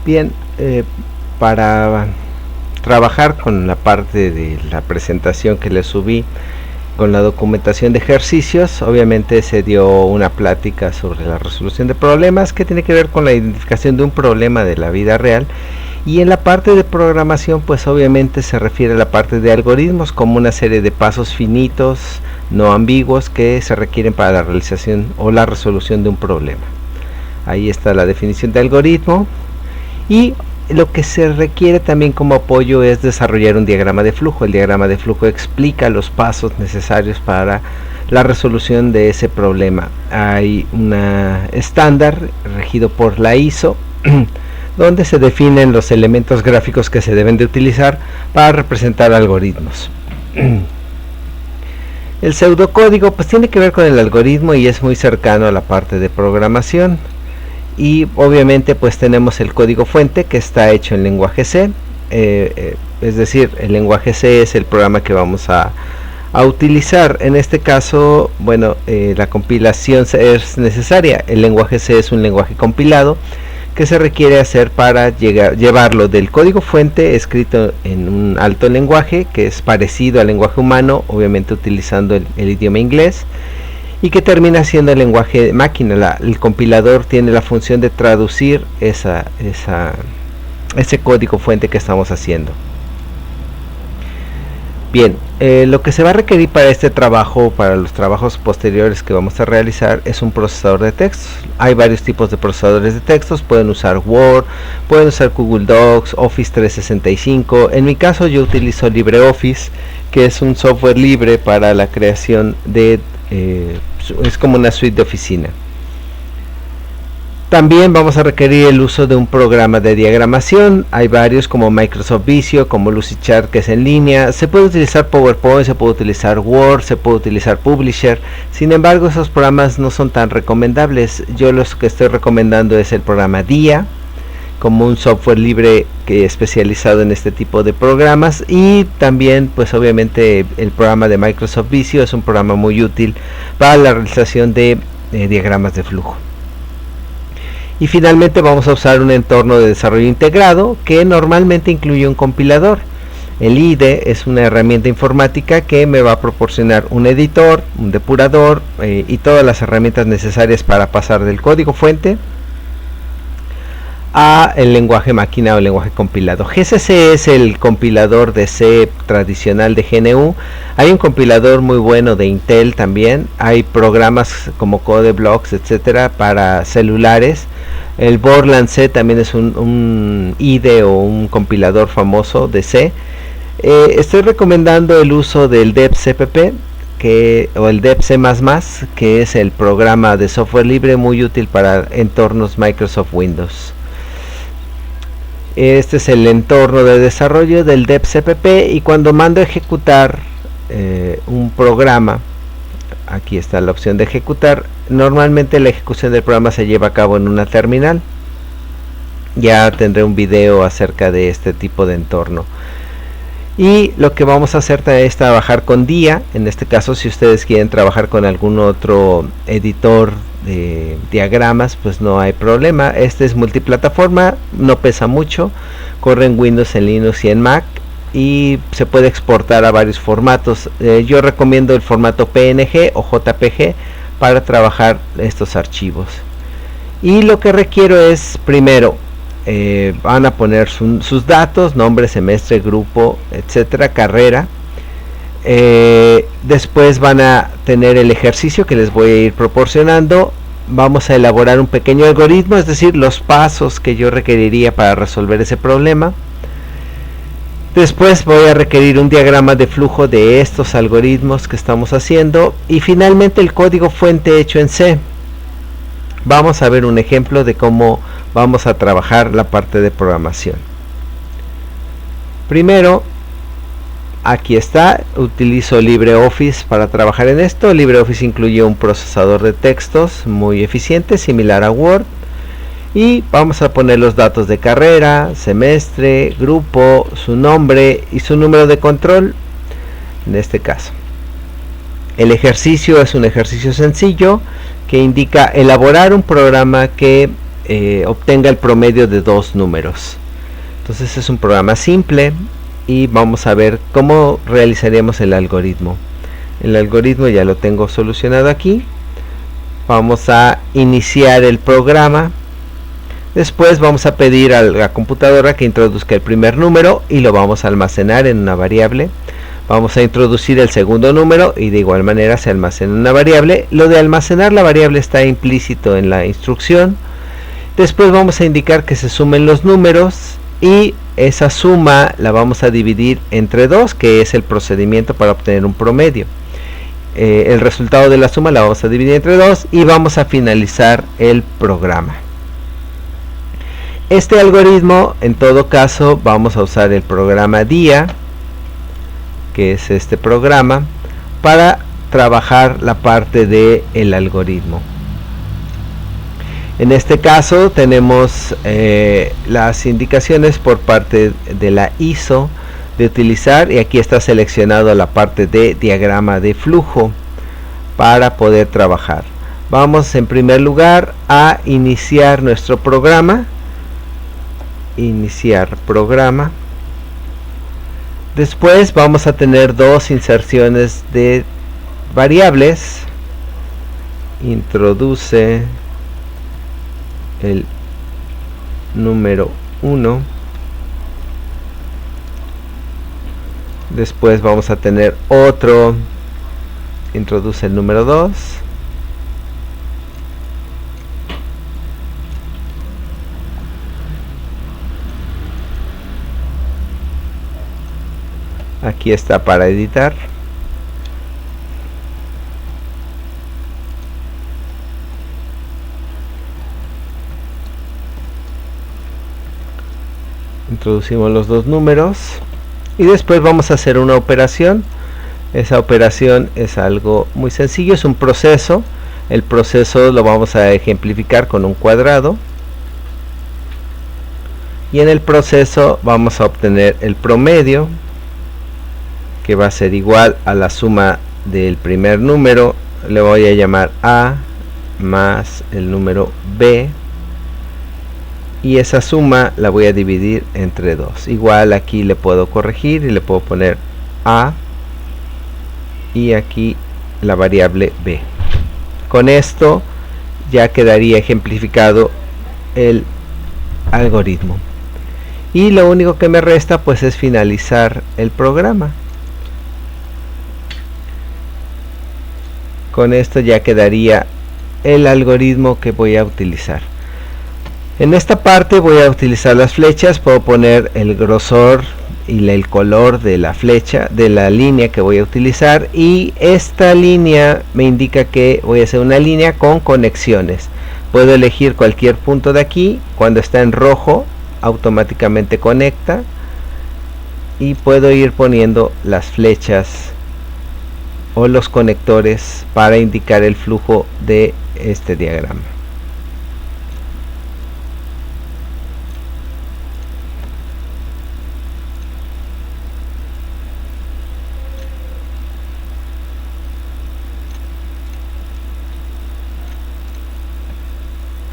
Bien, para trabajar con la parte de la presentación que les subí, con la documentación de ejercicios, obviamente se dio una plática sobre la resolución de problemas que tiene que ver con la identificación de un problema de la vida real, y en la parte de programación pues obviamente se refiere a la parte de algoritmos como una serie de pasos finitos, no ambiguos, que se requieren para la realización o la resolución de un problema. Ahí está la definición de algoritmo, y lo que se requiere también como apoyo es desarrollar un diagrama de flujo. El diagrama de flujo explica los pasos necesarios para la resolución de ese problema. Hay una estándar regido por la ISO donde se definen los elementos gráficos que se deben de utilizar para representar algoritmos. El pseudocódigo pues tiene que ver con el algoritmo y es muy cercano a la parte de programación. Y obviamente pues tenemos el código fuente que está hecho en lenguaje C, es decir, el lenguaje C es el programa que vamos a utilizar. En este caso, bueno, la compilación es necesaria. El lenguaje C es un lenguaje compilado que se requiere hacer para llevarlo del código fuente escrito en un alto lenguaje que es parecido al lenguaje humano, obviamente utilizando el idioma inglés, y que termina siendo el lenguaje de máquina. El compilador tiene la función de traducir ese código fuente que estamos haciendo. Bien, lo que se va a requerir para este trabajo, para los trabajos posteriores que vamos a realizar, es un procesador de textos. Hay varios tipos de procesadores de textos, pueden usar Word, pueden usar Google Docs, Office 365. En mi caso yo utilizo LibreOffice, que es un software libre para la creación de es como una suite de oficina. También vamos a requerir el uso de un programa de diagramación. Hay varios como Microsoft Visio, como Lucidchart, que es en línea. Se puede utilizar PowerPoint, se puede utilizar Word, se puede utilizar Publisher. Sin embargo, esos programas no son tan recomendables. Yo los que estoy recomendando es el programa Dia, como un software libre que especializado en este tipo de programas, y también pues obviamente el programa de Microsoft Visio es un programa muy útil para la realización de diagramas de flujo. Y finalmente vamos a usar un entorno de desarrollo integrado que normalmente incluye un compilador. El IDE es una herramienta informática que me va a proporcionar un editor, un depurador y todas las herramientas necesarias para pasar del código fuente a el lenguaje máquina o el lenguaje compilado. GCC es el compilador de C tradicional de GNU. Hay un compilador muy bueno de Intel también. Hay programas como CodeBlocks, etcétera, para celulares. El Borland C también es un IDE o un compilador famoso de C. Estoy recomendando el uso del DebCpp o el DebC++, que es el programa de software libre muy útil para entornos Microsoft Windows. Este es el entorno de desarrollo del DebCpp, y cuando mando a ejecutar un programa, aquí está la opción de ejecutar. Normalmente la ejecución del programa se lleva a cabo en una terminal. Ya tendré un video acerca de este tipo de entorno. Y lo que vamos a hacer es trabajar con Dia. En este caso, si ustedes quieren trabajar con algún otro editor de diagramas, pues no hay problema. Este es multiplataforma, no pesa mucho, corre en Windows, en Linux y en Mac, y se puede exportar a varios formatos. Yo recomiendo el formato PNG o JPG para trabajar estos archivos. Y lo que requiero es, primero, van a poner sus datos, nombre, semestre, grupo, etcétera, carrera. Después van a tener el ejercicio que les voy a ir proporcionando. Vamos a elaborar un pequeño algoritmo, es decir, los pasos que yo requeriría para resolver ese problema. Después voy a requerir un diagrama de flujo de estos algoritmos que estamos haciendo, y finalmente el código fuente hecho en C. Vamos a ver un ejemplo de cómo vamos a trabajar la parte de programación. Primero, aquí está, utilizo LibreOffice para trabajar en esto. LibreOffice incluye un procesador de textos muy eficiente, similar a Word. Y vamos a poner los datos de carrera, semestre, grupo, su nombre y su número de control, en este caso. El ejercicio es un ejercicio sencillo que indica elaborar un programa que obtenga el promedio de dos números. Entonces es un programa simple y vamos a ver cómo realizaríamos el algoritmo. El algoritmo ya lo tengo solucionado aquí. Vamos a iniciar el programa. Después vamos a pedir a la computadora que introduzca el primer número y lo vamos a almacenar en una variable. Vamos a introducir el segundo número y de igual manera se almacena en una variable. Lo de almacenar la variable está implícito en la instrucción. Después vamos a indicar que se sumen los números y esa suma la vamos a dividir entre 2, que es el procedimiento para obtener un promedio. El resultado de la suma la vamos a dividir entre 2 y vamos a finalizar el programa. Este algoritmo, en todo caso, vamos a usar el programa DIA, que es este programa, para trabajar la parte del algoritmo. En este caso tenemos las indicaciones por parte de la ISO de utilizar, y aquí está seleccionado la parte de diagrama de flujo para poder trabajar. Vamos en primer lugar a iniciar nuestro programa. Iniciar programa. Después vamos a tener dos inserciones de variables. Introduce el número 1. Después vamos a tener otro. Introduce el número 2. Aquí está para editar. Introducimos los dos números y después vamos a hacer una operación. Esa operación es algo muy sencillo, es un proceso. El proceso lo vamos a ejemplificar con un cuadrado y en el proceso vamos a obtener el promedio, que va a ser igual a la suma del primer número. Le voy a llamar A más el número B, y esa suma la voy a dividir entre 2. Igual aquí le puedo corregir y le puedo poner A y aquí la variable B. Con esto ya quedaría ejemplificado el algoritmo y lo único que me resta pues es finalizar el programa. Con esto ya quedaría el algoritmo que voy a utilizar. En esta parte voy a utilizar las flechas. Puedo poner el grosor y el color de la flecha, de la línea que voy a utilizar, y esta línea me indica que voy a hacer una línea con conexiones. Puedo elegir cualquier punto de aquí. Cuando está en rojo automáticamente conecta, y puedo ir poniendo las flechas o los conectores para indicar el flujo de este diagrama.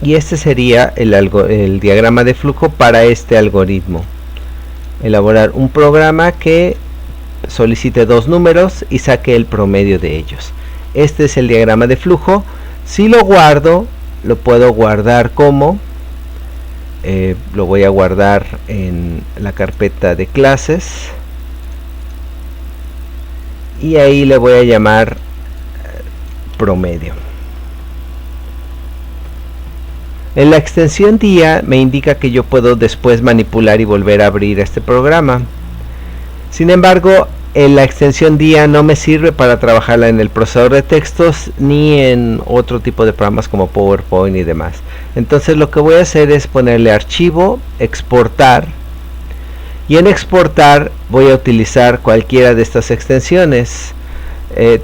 Y este sería el diagrama de flujo para este algoritmo. Elaborar un programa que solicite dos números y saque el promedio de ellos. Este es el diagrama de flujo. Si lo guardo, lo puedo guardar como lo voy a guardar en la carpeta de clases y ahí le voy a llamar promedio. En la extensión DIA me indica que yo puedo después manipular y volver a abrir este programa. Sin embargo, la extensión DIA no me sirve para trabajarla en el procesador de textos ni en otro tipo de programas como PowerPoint y demás. Entonces lo que voy a hacer es ponerle archivo, exportar, y en exportar voy a utilizar cualquiera de estas extensiones.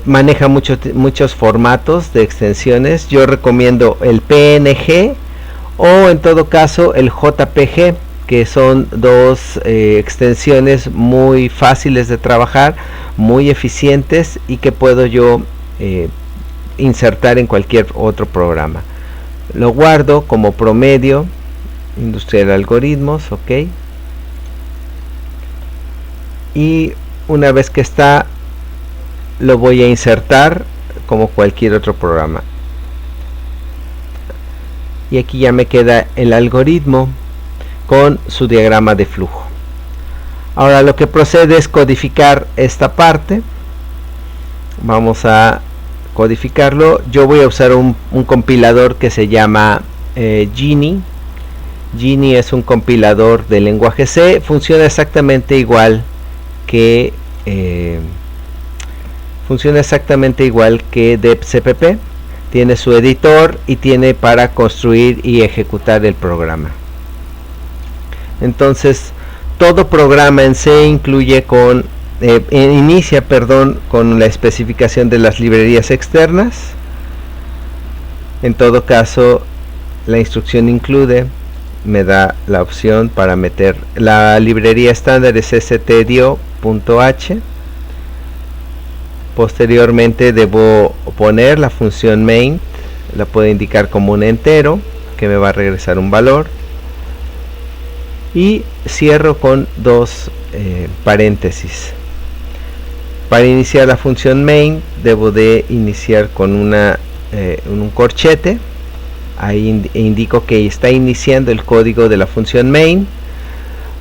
Maneja muchos formatos de extensiones. Yo recomiendo el PNG o en todo caso el JPG, que son dos extensiones muy fáciles de trabajar, muy eficientes y que puedo yo insertar en cualquier otro programa. lo guardo como promedio industrial algoritmos, ok, y una vez que está lo voy a insertar como cualquier otro programa, y aquí ya me queda el algoritmo con su diagrama de flujo. Ahora lo que procede es codificar esta parte. Vamos a codificarlo. Yo voy a usar un compilador que se llama Geany. Geany es un compilador de lenguaje C. Funciona exactamente igual que debcpp. Tiene su editor y tiene para construir y ejecutar el programa. Entonces todo programa en C incluye inicia con la especificación de las librerías externas. En todo caso, la instrucción include me da la opción para meter la librería estándar es stdio.h. Posteriormente debo poner la función main, la puedo indicar como un entero que me va a regresar un valor, y cierro con dos paréntesis. Para iniciar la función main debo de iniciar con un corchete. Ahí indico que está iniciando el código de la función main.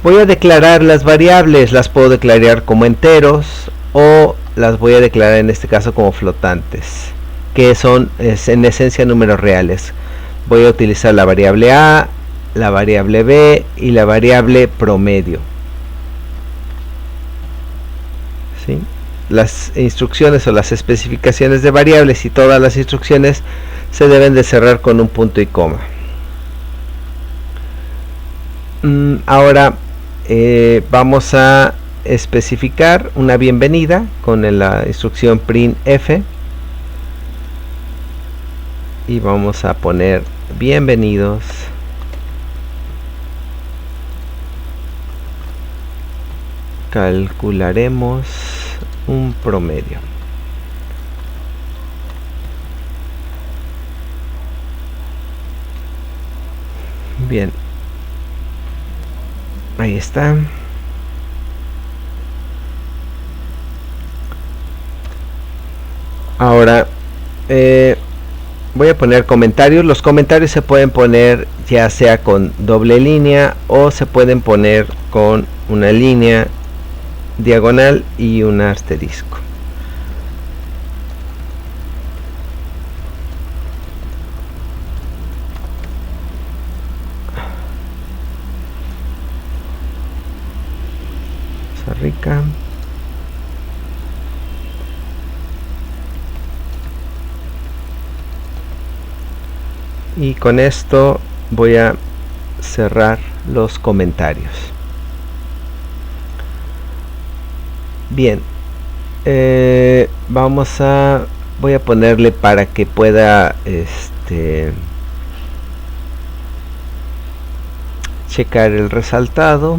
Voy a declarar las variables, las puedo declarar como enteros o las voy a declarar en este caso como flotantes, que son en esencia números reales. Voy a utilizar la variable a, la variable b y la variable promedio. ¿Sí? Las instrucciones o las especificaciones de variables y todas las instrucciones se deben de cerrar con un punto y coma. Ahora vamos a especificar una bienvenida con la instrucción printf y vamos a poner bienvenidos calcularemos un promedio. Bien, ahí está. Ahora voy a poner comentarios. Los comentarios se pueden poner ya sea con doble línea o se pueden poner con una línea diagonal y un asterisco. Costa Rica. Y con esto voy a cerrar los comentarios. Bien, voy a ponerle para que pueda checar el resaltado.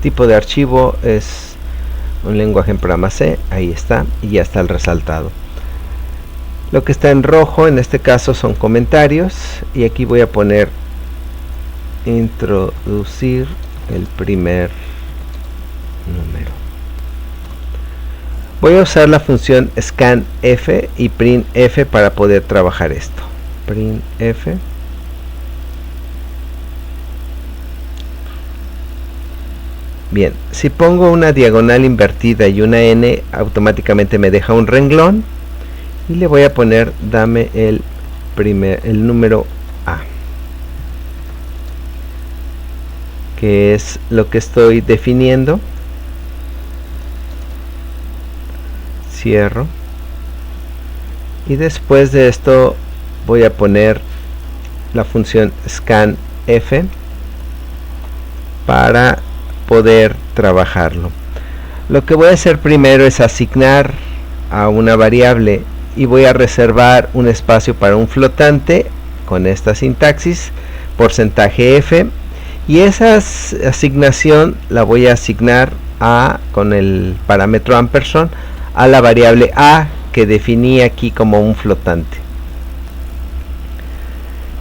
Tipo de archivo es un lenguaje en programa C, ahí está, y ya está el resaltado. Lo que está en rojo en este caso son comentarios, y aquí voy a poner introducir el primer número. Voy a usar la función scanf y printf para poder trabajar esto. Printf. Bien, si pongo una diagonal invertida y una n, automáticamente me deja un renglón. Y le voy a poner, dame el número A, que es lo que estoy definiendo. Cierro. Y después de esto voy a poner la función scanf para poder trabajarlo. Lo que voy a hacer primero es asignar a una variable y voy a reservar un espacio para un flotante con esta sintaxis, porcentaje f, y esa asignación la voy a asignar con el parámetro ampersand a la variable a que definí aquí como un flotante.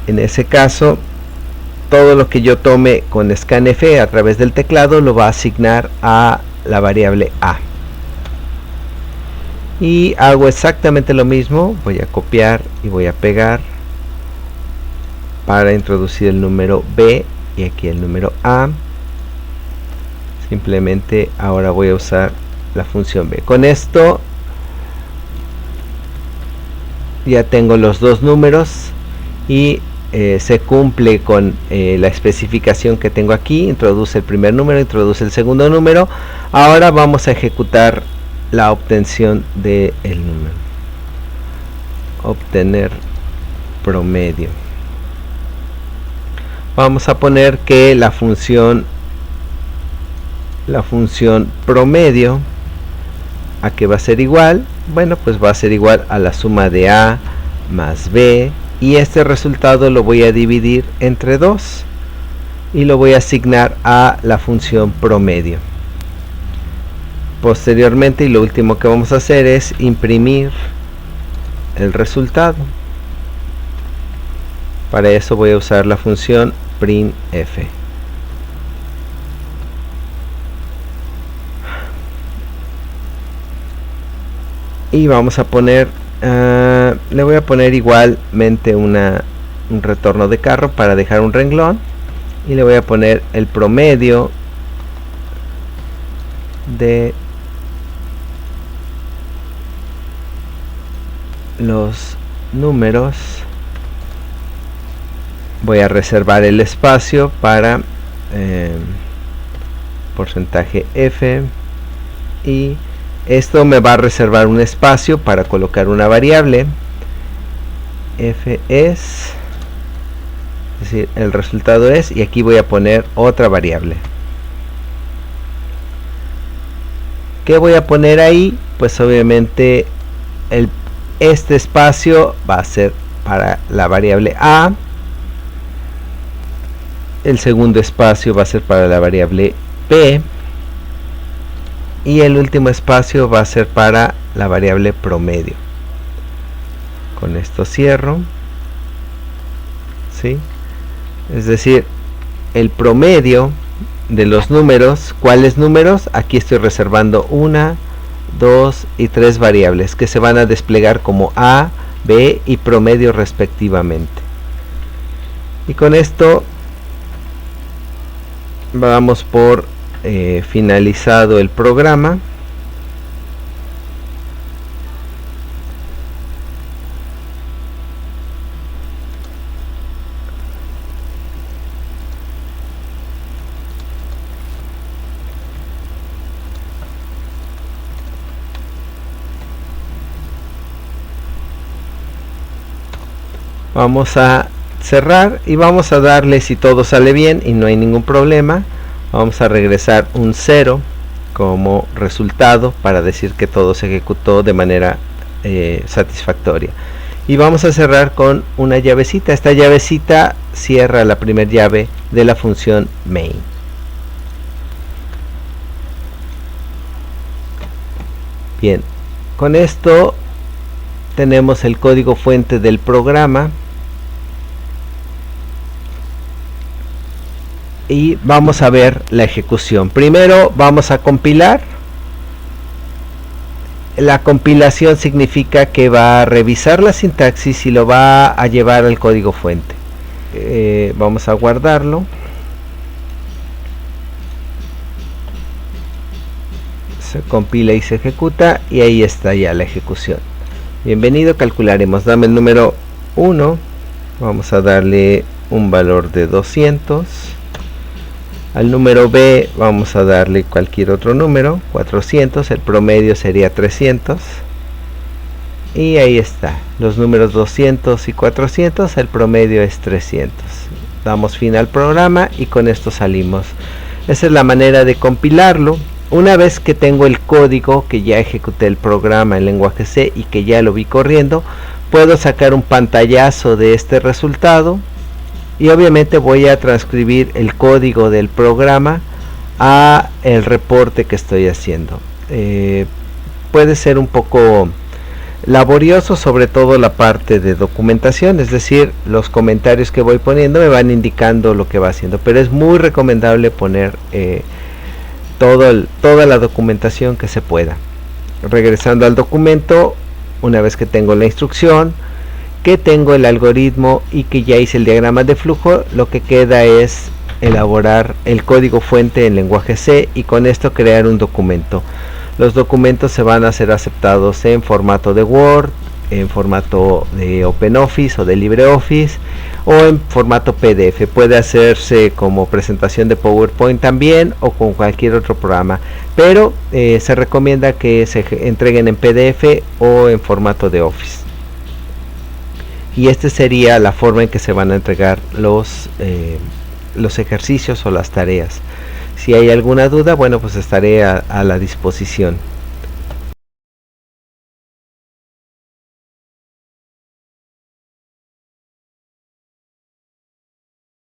En ese caso, todo lo que yo tome con scanf a través del teclado lo va a asignar a la variable a. Y hago exactamente lo mismo, voy a copiar y voy a pegar para introducir el número b y aquí el número a. Simplemente ahora voy a usar la función b. Con esto ya tengo los dos números y se cumple con la especificación que tengo aquí. Introduce el primer número, introduce el segundo número. Ahora vamos a ejecutar la obtención del número. Obtener promedio. Vamos a poner que la función promedio, ¿a qué va a ser igual? Bueno, pues va a ser igual a la suma de a más b, y este resultado lo voy a dividir entre 2 y lo voy a asignar a la función promedio. Posteriormente, y lo último que vamos a hacer es imprimir el resultado. Para eso voy a usar la función printf. Y vamos a poner, le voy a poner igualmente un retorno de carro para dejar un renglón, y le voy a poner el promedio de los números. Voy a reservar el espacio para porcentaje f, y esto me va a reservar un espacio para colocar una variable. F es decir, el resultado es, y aquí voy a poner otra variable. ¿Qué voy a poner ahí? Pues obviamente este espacio va a ser para la variable a. El segundo espacio va a ser para la variable p. Y el último espacio va a ser para la variable promedio. Con esto cierro. ¿Sí? Es decir, el promedio de los números. ¿Cuáles números? Aquí estoy reservando 1, 2 y 3 variables que se van a desplegar como a, b y promedio respectivamente. Y con esto vamos por finalizado el programa. Vamos a cerrar y vamos a darle, si todo sale bien y no hay ningún problema, vamos a regresar un 0 como resultado para decir que todo se ejecutó de manera satisfactoria. Y vamos a cerrar con una llavecita. Esta llavecita cierra la primera llave de la función main. Bien, con esto tenemos el código fuente del programa. Y vamos a ver la ejecución. Primero vamos a compilar. La compilación significa que va a revisar la sintaxis y lo va a llevar al código fuente. Vamos a guardarlo. Se compila y se ejecuta, y ahí está ya la ejecución. Bienvenido, calcularemos. Dame el número 1. Vamos a darle un valor de 200. Al número b vamos a darle cualquier otro número, 400, el promedio sería 300. Y ahí está, los números 200 y 400, el promedio es 300. Damos fin al programa y con esto salimos. Esa es la manera de compilarlo. Una vez que tengo el código, que ya ejecuté el programa en lenguaje C y que ya lo vi corriendo, puedo sacar un pantallazo de este resultado y obviamente voy a transcribir el código del programa a el reporte que estoy haciendo. Puede ser un poco laborioso, sobre todo la parte de documentación, es decir, los comentarios que voy poniendo me van indicando lo que va haciendo, pero es muy recomendable poner toda la documentación que se pueda. Regresando al documento, una vez que tengo la instrucción, que tengo el algoritmo y que ya hice el diagrama de flujo, lo que queda es elaborar el código fuente en lenguaje C y con esto crear un documento. Los documentos se van a ser aceptados en formato de Word, en formato de OpenOffice o de LibreOffice o en formato PDF. Puede hacerse como presentación de PowerPoint también o con cualquier otro programa, pero se recomienda que se entreguen en PDF o en formato de Office. Y esta sería la forma en que se van a entregar los ejercicios o las tareas. Si hay alguna duda, bueno, pues estaré a la disposición.